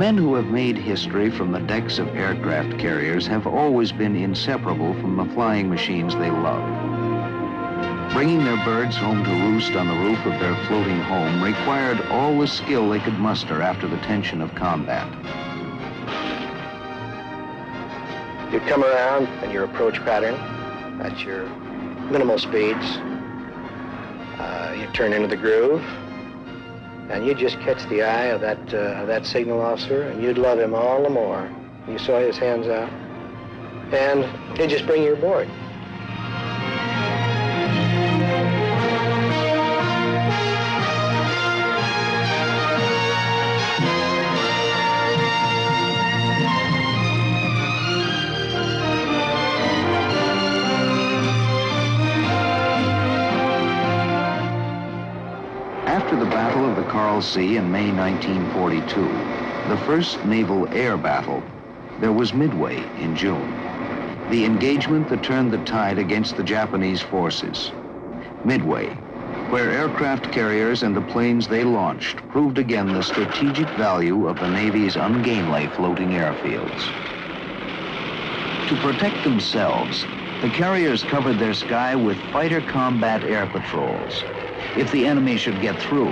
men who have made history from the decks of aircraft carriers have always been inseparable from the flying machines they love. Bringing their birds home to roost on the roof of their floating home required all the skill they could muster after the tension of combat. You come around and your approach pattern, that's your minimal speeds. You turn into the groove, and you just catch the eye of that signal officer, and you'd love him all the more. You saw his hands out, and he'd just bring you aboard. After the Battle of the Coral Sea in May 1942, the first naval air battle, there was Midway in June, the engagement that turned the tide against the Japanese forces. Midway, where aircraft carriers and the planes they launched proved again the strategic value of the Navy's ungainly floating airfields. To protect themselves, the carriers covered their sky with fighter combat air patrols. If the enemy should get through,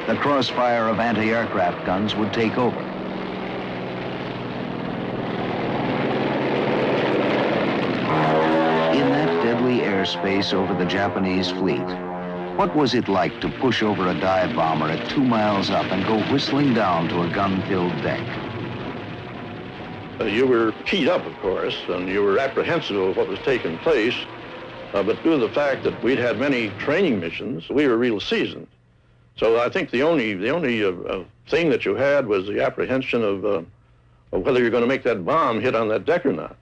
the crossfire of anti-aircraft guns would take over. In that deadly airspace over the Japanese fleet, what was it like to push over a dive bomber at 2 miles up and go whistling down to a gun-filled deck? You were keyed up, of course, and you were apprehensive of what was taking place. But due to the fact that we'd had many training missions, we were real seasoned. So I think the only thing that you had was the apprehension of whether you're going to make that bomb hit on that deck or not.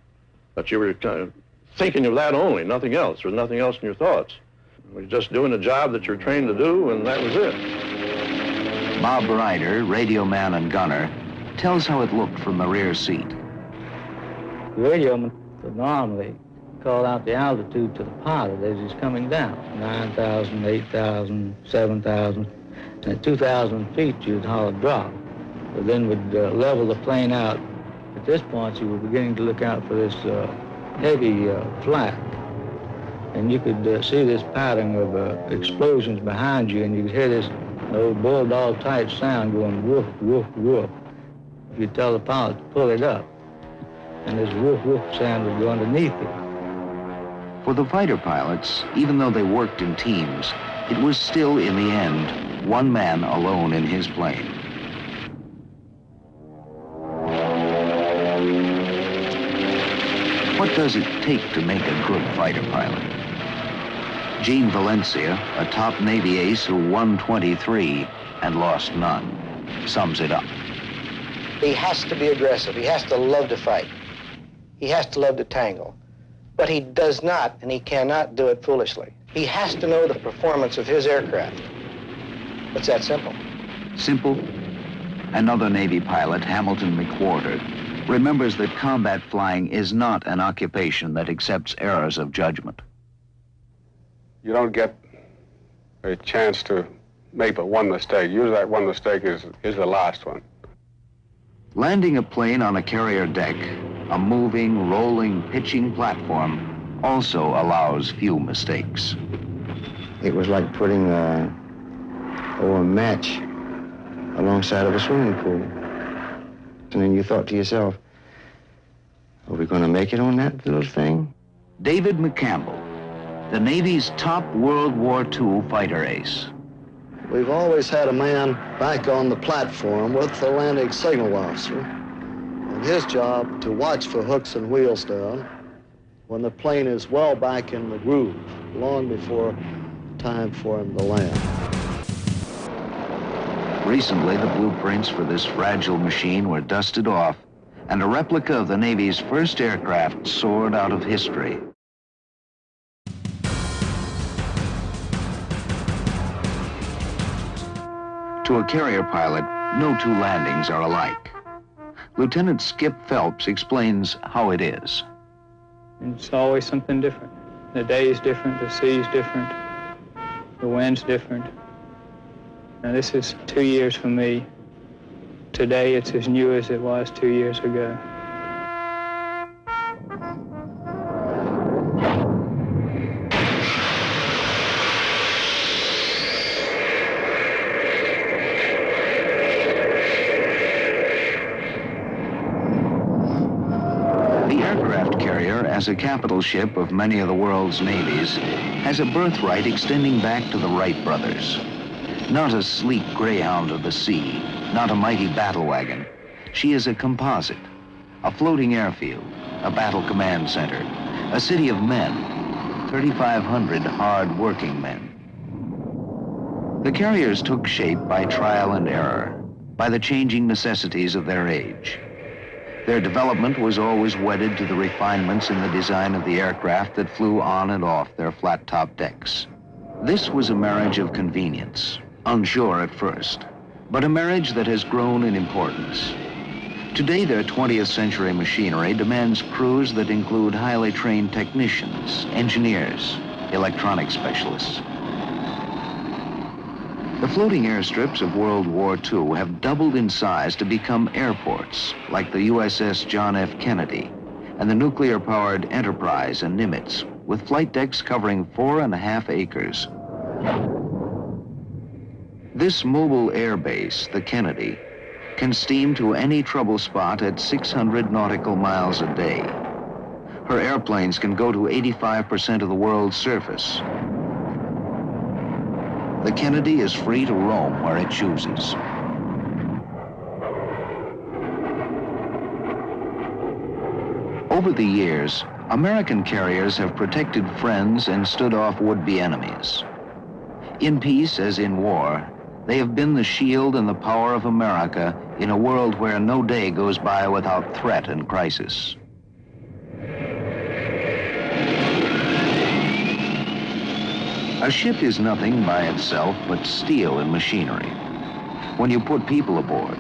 But you were kind of thinking of that only, nothing else. There was nothing else in your thoughts. You were just doing the job that you're trained to do, and that was it. Bob Ryder, radio man and gunner, tells how it looked from the rear seat. The radioman would normally call out the altitude to the pilot as he's coming down, 9,000, 8,000, 7,000. And at 2,000 feet, you'd holler drop. But then we'd level the plane out. At this point, you were beginning to look out for this heavy flak. And you could see this pattern of explosions behind you, and you could hear this old bulldog-type sound going woof, woof, woof. You'd tell the pilot to pull it up, and this woof, woof sound would go underneath it. For the fighter pilots, even though they worked in teams, it was still, in the end, one man alone in his plane. What does it take to make a good fighter pilot? Gene Valencia, a top Navy ace who won 23 and lost none, sums it up. He has to be aggressive. He has to love to fight. He has to love to tangle. But he does not, and he cannot do it foolishly. He has to know the performance of his aircraft. It's that simple. Simple? Another Navy pilot, Hamilton McWhorter, remembers that combat flying is not an occupation that accepts errors of judgment. You don't get a chance to make but one mistake. Usually that one mistake is the last one. Landing a plane on a carrier deck, a moving, rolling, pitching platform, also allows few mistakes. It was like putting a match alongside of a swimming pool. And then you thought to yourself, are we going to make it on that little thing? David McCampbell, the Navy's top World War II fighter ace. We've always had a man back on the platform with the landing signal officer, and his job to watch for hooks and wheels down when the plane is well back in the groove, long before time for him to land. Recently, the blueprints for this fragile machine were dusted off, and a replica of the Navy's first aircraft soared out of history. To a carrier pilot, no two landings are alike. Lieutenant Skip Phelps explains how it is. It's always something different. The day is different, the sea's different, the wind's different. Now this is 2 years for me today it's as new as it was 2 years ago. As a capital ship of many of the world's navies, has a birthright extending back to the Wright brothers. Not a sleek greyhound of the sea, not a mighty battle wagon. She is a composite, a floating airfield, a battle command center, a city of men, 3,500 hard-working men. The carriers took shape by trial and error, by the changing necessities of their age. Their development was always wedded to the refinements in the design of the aircraft that flew on and off their flat-top decks. This was a marriage of convenience, unsure at first, but a marriage that has grown in importance. Today, their 20th century machinery demands crews that include highly trained technicians, engineers, electronic specialists. The floating airstrips of World War II have doubled in size to become airports, like the USS John F. Kennedy and the nuclear-powered Enterprise and Nimitz, with flight decks covering 4.5 acres. This mobile air base, the Kennedy, can steam to any trouble spot at 600 nautical miles a day. Her airplanes can go to 85% of the world's surface. The Kennedy is free to roam where it chooses. Over the years, American carriers have protected friends and stood off would-be enemies. In peace as in war, they have been the shield and the power of America in a world where no day goes by without threat and crisis. A ship is nothing by itself but steel and machinery. When you put people aboard,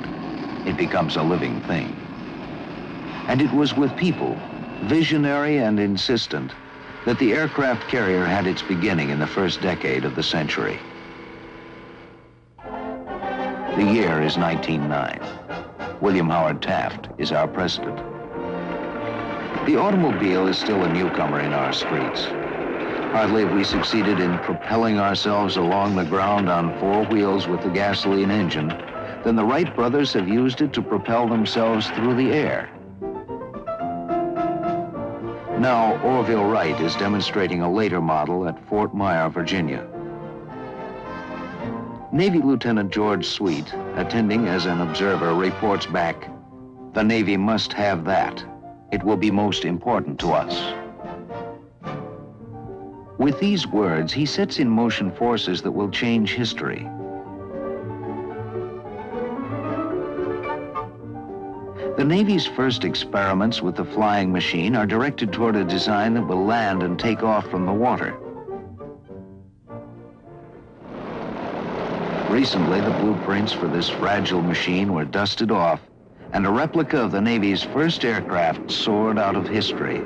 it becomes a living thing. And it was with people, visionary and insistent, that the aircraft carrier had its beginning in the first decade of the century. The year is 1909. William Howard Taft is our president. The automobile is still a newcomer in our streets. Hardly have we succeeded in propelling ourselves along the ground on 4 wheels with the gasoline engine, then the Wright brothers have used it to propel themselves through the air. Now, Orville Wright is demonstrating a later model at Fort Myer, Virginia. Navy Lieutenant George Sweet, attending as an observer, reports back, "The Navy must have that. It will be most important to us." With these words, he sets in motion forces that will change history. The Navy's first experiments with the flying machine are directed toward a design that will land and take off from the water. Recently, the blueprints for this fragile machine were dusted off, and a replica of the Navy's first aircraft soared out of history.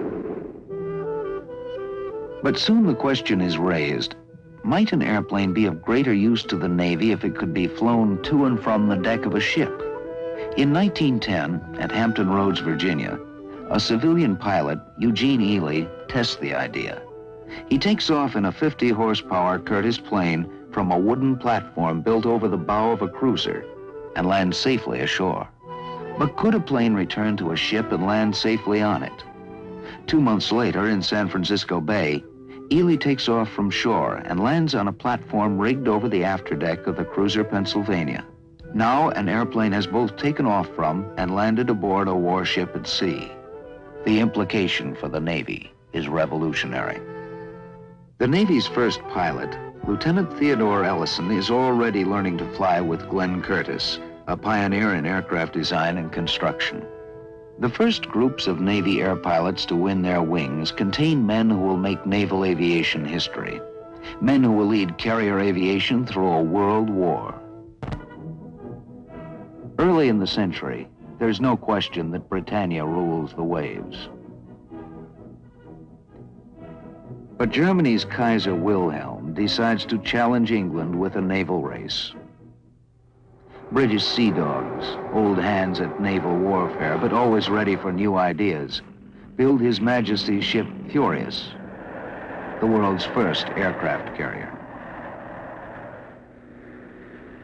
But soon the question is raised, might an airplane be of greater use to the Navy if it could be flown to and from the deck of a ship? In 1910, at Hampton Roads, Virginia, a civilian pilot, Eugene Ely, tests the idea. He takes off in a 50-horsepower Curtiss plane from a wooden platform built over the bow of a cruiser and lands safely ashore. But could a plane return to a ship and land safely on it? 2 months later, in San Francisco Bay, Ely takes off from shore and lands on a platform rigged over the afterdeck of the cruiser Pennsylvania. Now, an airplane has both taken off from and landed aboard a warship at sea. The implication for the Navy is revolutionary. The Navy's first pilot, Lieutenant Theodore Ellison, is already learning to fly with Glenn Curtiss, a pioneer in aircraft design and construction. The first groups of Navy air pilots to win their wings contain men who will make naval aviation history, men who will lead carrier aviation through a world war. Early in the century, there's no question that Britannia rules the waves. But Germany's Kaiser Wilhelm decides to challenge England with a naval race. British sea dogs, old hands at naval warfare, but always ready for new ideas, build His Majesty's ship Furious, the world's first aircraft carrier.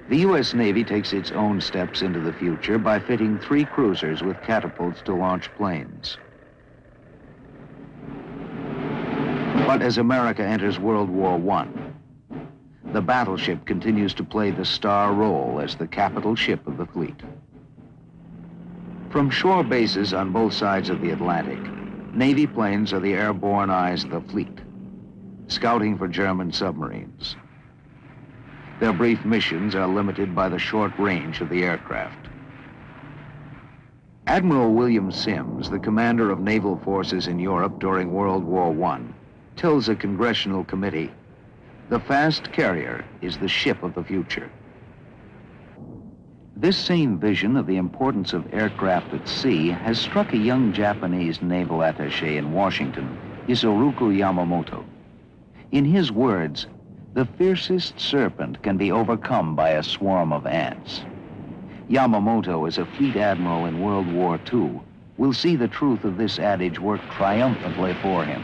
The U.S. Navy takes its own steps into the future by fitting 3 cruisers with catapults to launch planes. But as America enters World War I, the battleship continues to play the star role as the capital ship of the fleet. From shore bases on both sides of the Atlantic, Navy planes are the airborne eyes of the fleet, scouting for German submarines. Their brief missions are limited by the short range of the aircraft. Admiral William Sims, the commander of naval forces in Europe during World War I, tells a congressional committee, "The fast carrier is the ship of the future." This same vision of the importance of aircraft at sea has struck a young Japanese naval attaché in Washington, Isoroku Yamamoto. In his words, "The fiercest serpent can be overcome by a swarm of ants." Yamamoto, as a fleet admiral in World War II, will see the truth of this adage work triumphantly for him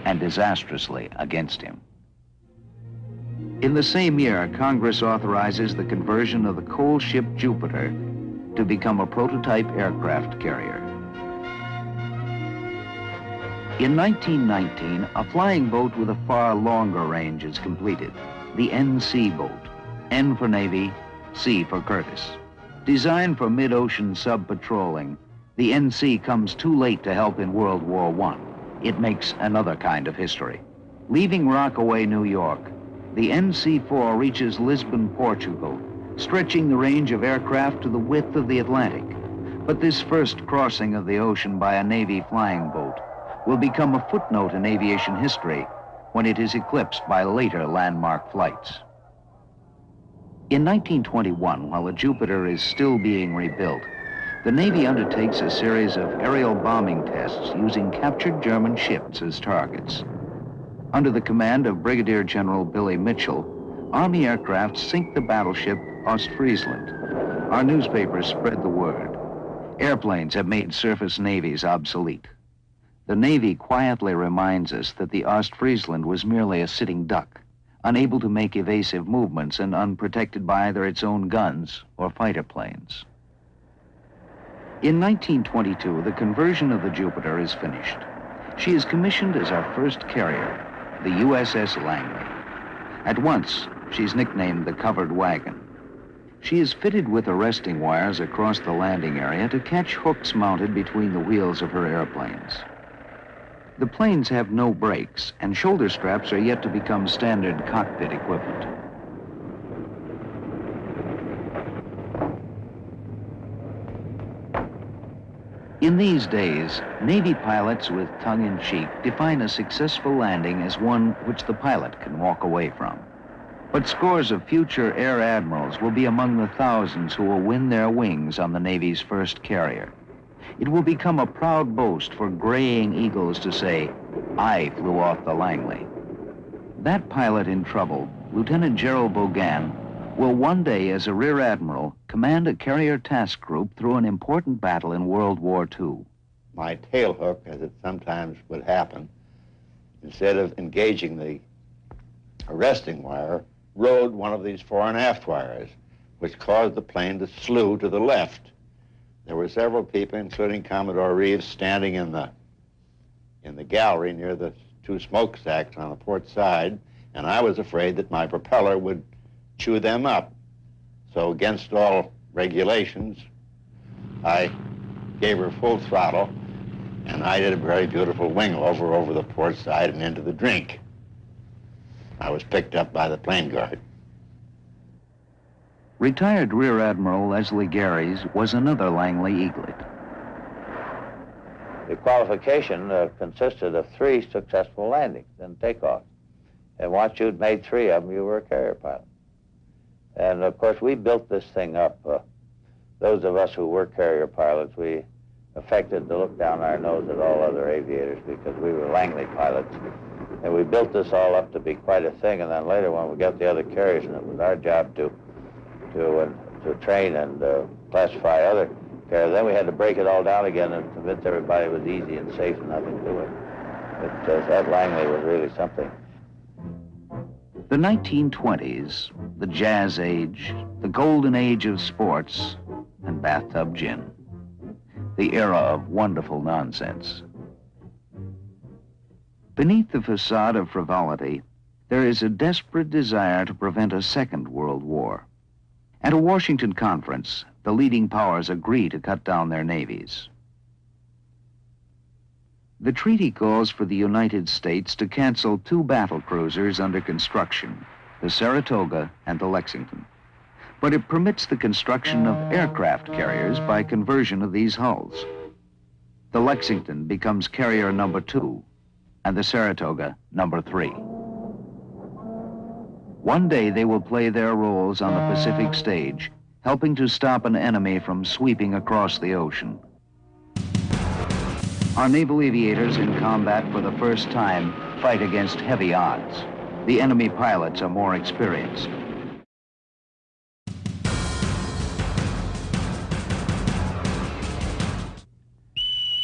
and disastrously against him. In the same year, Congress authorizes the conversion of the coal ship Jupiter to become a prototype aircraft carrier. In 1919, a flying boat with a far longer range is completed, the NC boat, N for Navy, C for Curtiss. Designed for mid-ocean sub-patrolling, the NC comes too late to help in World War I. It makes another kind of history. Leaving Rockaway, New York, the NC-4 reaches Lisbon, Portugal, stretching the range of aircraft to the width of the Atlantic. But this first crossing of the ocean by a Navy flying boat will become a footnote in aviation history when it is eclipsed by later landmark flights. In 1921, while the Jupiter is still being rebuilt, the Navy undertakes a series of aerial bombing tests using captured German ships as targets. Under the command of Brigadier General Billy Mitchell, Army aircraft sink the battleship Ostfriesland. Our newspapers spread the word. Airplanes have made surface navies obsolete. The Navy quietly reminds us that the Ostfriesland was merely a sitting duck, unable to make evasive movements and unprotected by either its own guns or fighter planes. In 1922, the conversion of the Jupiter is finished. She is commissioned as our first carrier, the USS Langley. At once, she's nicknamed the Covered Wagon. She is fitted with arresting wires across the landing area to catch hooks mounted between the wheels of her airplanes. The planes have no brakes, and shoulder straps are yet to become standard cockpit equipment. In these days, Navy pilots with tongue-in-cheek define a successful landing as one which the pilot can walk away from. But scores of future air admirals will be among the thousands who will win their wings on the Navy's first carrier. It will become a proud boast for graying eagles to say, "I flew off the Langley." That pilot in trouble, Lieutenant Gerald Bogan, will one day, as a rear admiral, command a carrier task group through an important battle in World War II. My tail hook, as it sometimes would happen, instead of engaging the arresting wire, rode one of these fore and aft wires, which caused the plane to slew to the left. There were several people, including Commodore Reeves, standing in the gallery near the 2 smokestacks on the port side, and I was afraid that my propeller would chew them up. So against all regulations, I gave her full throttle, and I did a very beautiful wing over the port side and into the drink. I was picked up by the plane guard. Retired Rear Admiral Leslie Garries was another Langley eaglet. The qualification consisted of 3 successful landings and takeoffs. And once you'd made 3 of them, you were a carrier pilot. And of course, we built this thing up. Those of us who were carrier pilots, we affected to look down our nose at all other aviators because we were Langley pilots. And we built this all up to be quite a thing. And then later when we got the other carriers, and it was our job to to train and classify other carriers. Then we had to break it all down again and convince everybody it was easy and safe and nothing to it. But that Langley was really something. The 1920s, the jazz age, the golden age of sports and bathtub gin. The era of wonderful nonsense. Beneath the facade of frivolity, there is a desperate desire to prevent a second world war. At a Washington conference, the leading powers agree to cut down their navies. The treaty calls for the United States to cancel 2 battle cruisers under construction, the Saratoga and the Lexington. But it permits the construction of aircraft carriers by conversion of these hulls. The Lexington becomes carrier number 2, and the Saratoga number 3. One day they will play their roles on the Pacific stage, helping to stop an enemy from sweeping across the ocean. Our naval aviators in combat for the first time fight against heavy odds. The enemy pilots are more experienced.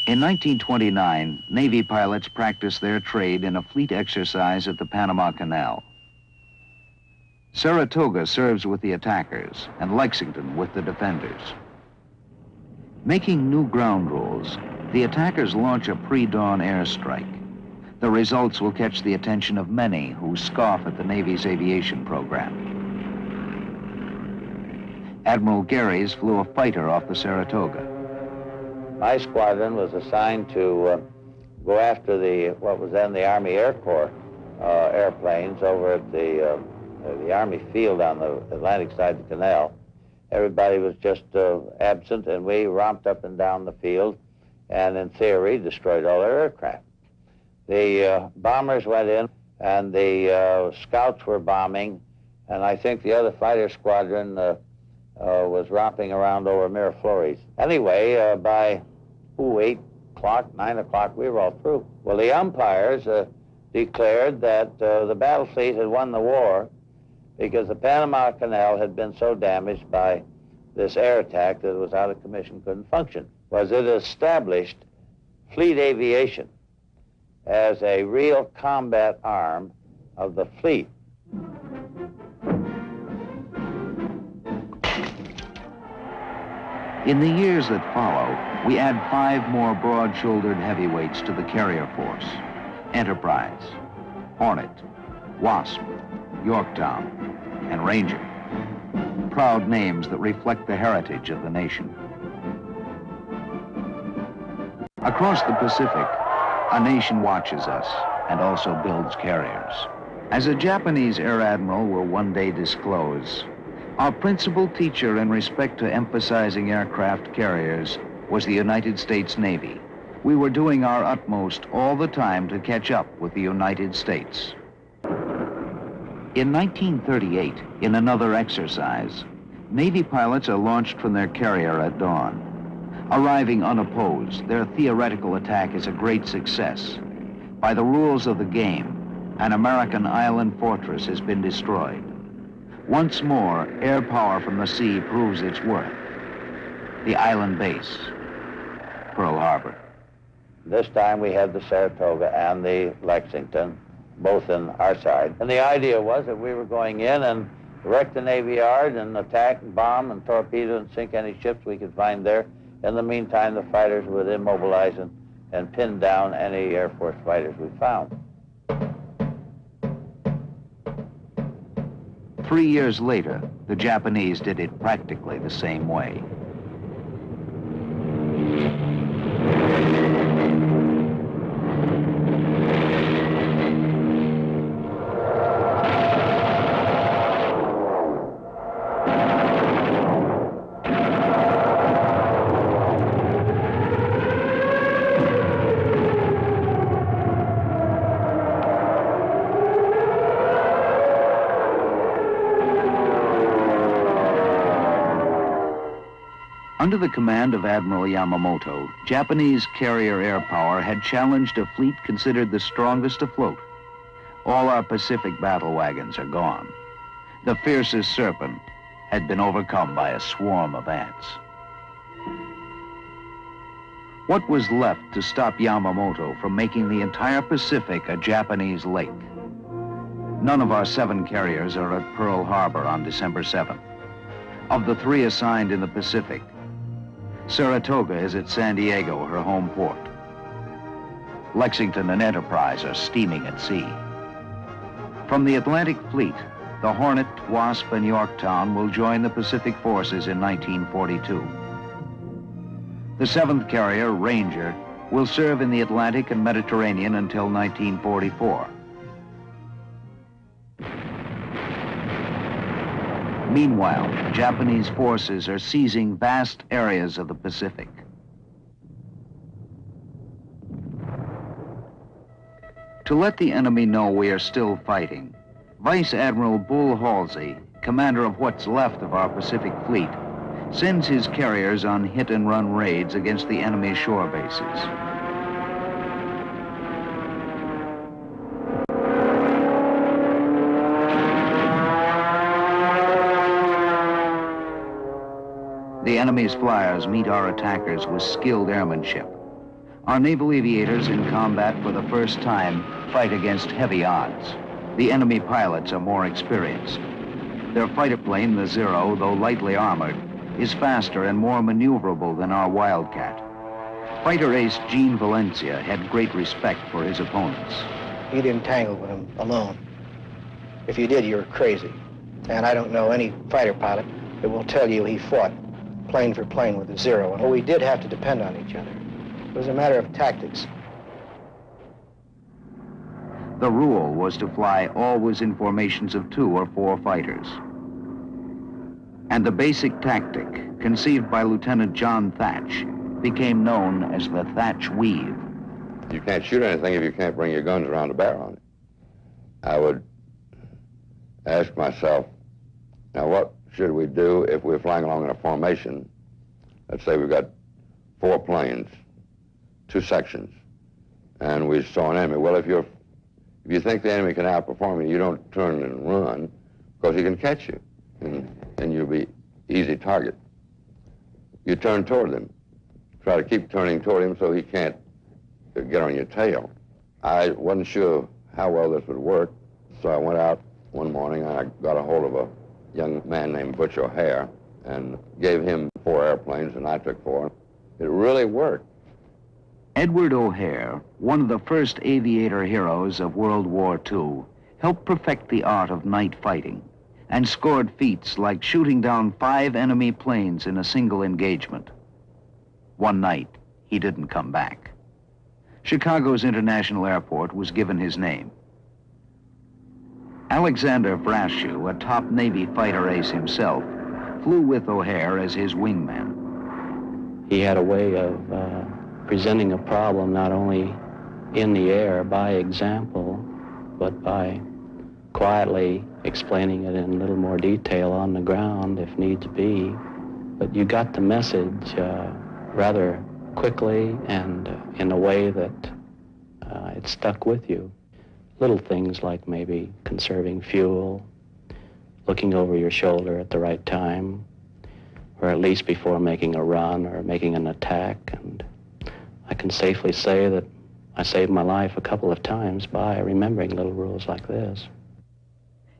In 1929, Navy pilots practiced their trade in a fleet exercise at the Panama Canal. Saratoga serves with the attackers and Lexington with the defenders. Making new ground rules, the attackers launch a pre-dawn airstrike. The results will catch the attention of many who scoff at the Navy's aviation program. Admiral Garys flew a fighter off the Saratoga. My squadron was assigned to go after what was then the Army Air Corps airplanes over at the Army field on the Atlantic side of the canal. Everybody was just absent, and we romped up and down the field and, in theory, destroyed all their aircraft. The bombers went in, and the scouts were bombing, and I think the other fighter squadron was romping around over Miraflores. Anyway, by 8 o'clock, 9 o'clock, we were all through. Well, the umpires declared that the battle fleet had won the war because the Panama Canal had been so damaged by this air attack that it was out of commission, couldn't function. Was it established fleet aviation as a real combat arm of the fleet. In the years that follow, we add 5 more broad-shouldered heavyweights to the carrier force: Enterprise, Hornet, Wasp, Yorktown, and Ranger. Proud names that reflect the heritage of the nation. Across the Pacific, a nation watches us and also builds carriers. As a Japanese air admiral will one day disclose, our principal teacher in respect to emphasizing aircraft carriers was the United States Navy. We were doing our utmost all the time to catch up with the United States. In 1938, in another exercise, Navy pilots are launched from their carrier at dawn. Arriving unopposed, their theoretical attack is a great success. By the rules of the game, an American island fortress has been destroyed. Once more, air power from the sea proves its worth. The island base, Pearl Harbor. This time we had the Saratoga and the Lexington, both in our side. And the idea was that we were going in and wreck the Navy Yard and attack and bomb and torpedo and sink any ships we could find there. In the meantime, the fighters would immobilize and pin down any Air Force fighters we found. 3 years later, the Japanese did it practically the same way. Under the command of Admiral Yamamoto, Japanese carrier air power had challenged a fleet considered the strongest afloat. All our Pacific battle wagons are gone. The fiercest serpent had been overcome by a swarm of ants. What was left to stop Yamamoto from making the entire Pacific a Japanese lake? None of our 7 carriers are at Pearl Harbor on December 7th. Of the 3 assigned in the Pacific, Saratoga is at San Diego, her home port. Lexington and Enterprise are steaming at sea. From the Atlantic Fleet, the Hornet, Wasp, and Yorktown will join the Pacific forces in 1942. The 7th carrier, Ranger, will serve in the Atlantic and Mediterranean until 1944. Meanwhile, Japanese forces are seizing vast areas of the Pacific. To let the enemy know we are still fighting, Vice Admiral Bull Halsey, commander of what's left of our Pacific Fleet, sends his carriers on hit-and-run raids against the enemy shore bases. The enemy's flyers meet our attackers with skilled airmanship. Our naval aviators in combat for the first time fight against heavy odds. The enemy pilots are more experienced. Their fighter plane, the Zero, though lightly armored, is faster and more maneuverable than our Wildcat. Fighter ace Gene Valencia had great respect for his opponents. You didn't tangle with him alone. If you did, you were crazy. And I don't know any fighter pilot that will tell you he fought plane for plane with the Zero. And we did have to depend on each other. It was a matter of tactics. The rule was to fly always in formations of 2 or 4 fighters. And the basic tactic, conceived by Lieutenant John Thatch, became known as the Thatch Weave. You can't shoot anything if you can't bring your guns around to bear on it. I would ask myself, now what should we do if we're flying along in a formation? Let's say we've got 4 planes, 2 sections, and we saw an enemy. Well, if you think the enemy can outperform you, you don't turn and run, because he can catch you, and you'll be easy target. You turn toward him. Try to keep turning toward him so he can't get on your tail. I wasn't sure how well this would work, so I went out one morning and I got a hold of a young man named Butch O'Hare and gave him 4 airplanes, and I took 4. It really worked. Edward O'Hare, one of the first aviator heroes of World War II, helped perfect the art of night fighting and scored feats like shooting down 5 enemy planes in a single engagement. One night, he didn't come back. Chicago's International Airport was given his name. Alexander Vrashew, a top Navy fighter ace himself, flew with O'Hare as his wingman. He had a way of presenting a problem not only in the air by example, but by quietly explaining it in a little more detail on the ground if needs be. But you got the message rather quickly and in a way that it stuck with you. Little things like maybe conserving fuel, looking over your shoulder at the right time, or at least before making a run or making an attack. And I can safely say that I saved my life a couple of times by remembering little rules like this.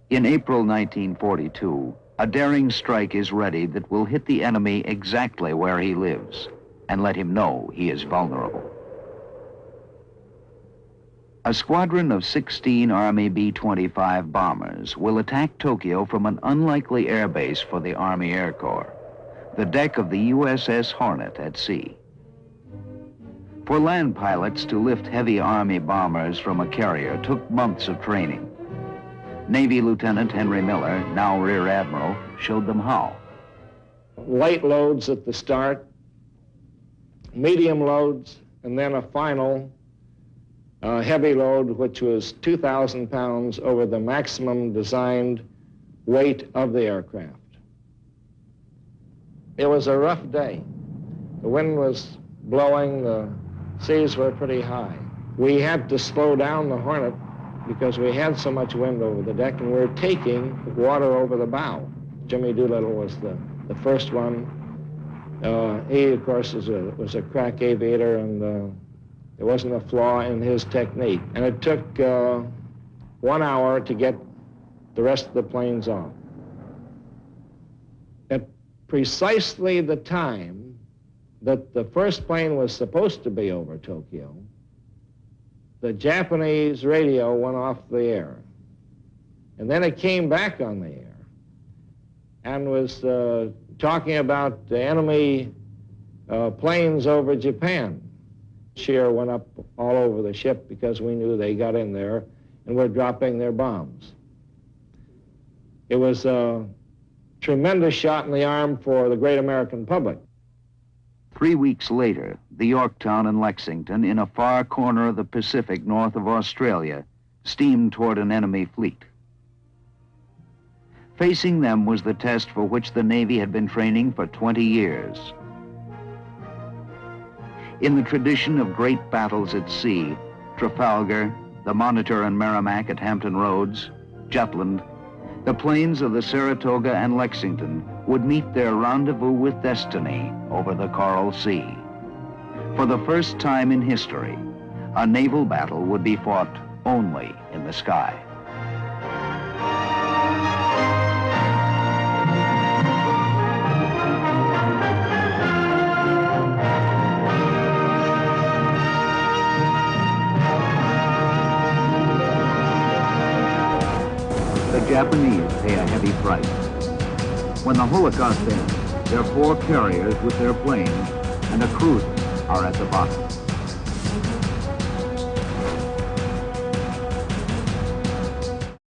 In April 1942, a daring strike is ready that will hit the enemy exactly where he lives and let him know he is vulnerable. A squadron of 16 Army B-25 bombers will attack Tokyo from an unlikely airbase for the Army Air Corps, the deck of the USS Hornet at sea. For land pilots to lift heavy Army bombers from a carrier took months of training. Navy Lieutenant Henry Miller, now Rear Admiral, showed them how. Light loads at the start, medium loads, and then a final heavy load, which was 2,000 pounds over the maximum designed weight of the aircraft. It was a rough day. The wind was blowing, the seas were pretty high. We had to slow down the Hornet because we had so much wind over the deck and we were taking water over the bow. Jimmy Doolittle was the first one. He, of course, was a crack aviator, and there wasn't a flaw in his technique. And it took 1 hour to get the rest of the planes off. At precisely the time that the first plane was supposed to be over Tokyo, the Japanese radio went off the air. And then it came back on the air and was talking about the enemy planes over Japan. Cheer went up all over the ship because we knew they got in there and were dropping their bombs. It was a tremendous shot in the arm for the great American public. 3 weeks later, the Yorktown and Lexington, in a far corner of the Pacific north of Australia, steamed toward an enemy fleet. Facing them was the test for which the Navy had been training for 20 years. In the tradition of great battles at sea, Trafalgar, the Monitor and Merrimack at Hampton Roads, Jutland, the planes of the Saratoga and Lexington would meet their rendezvous with destiny over the Coral Sea. For the first time in history, a naval battle would be fought only in the sky. The Japanese pay a heavy price. When the Holocaust ends, their 4 carriers with their planes and a cruiser are at the bottom.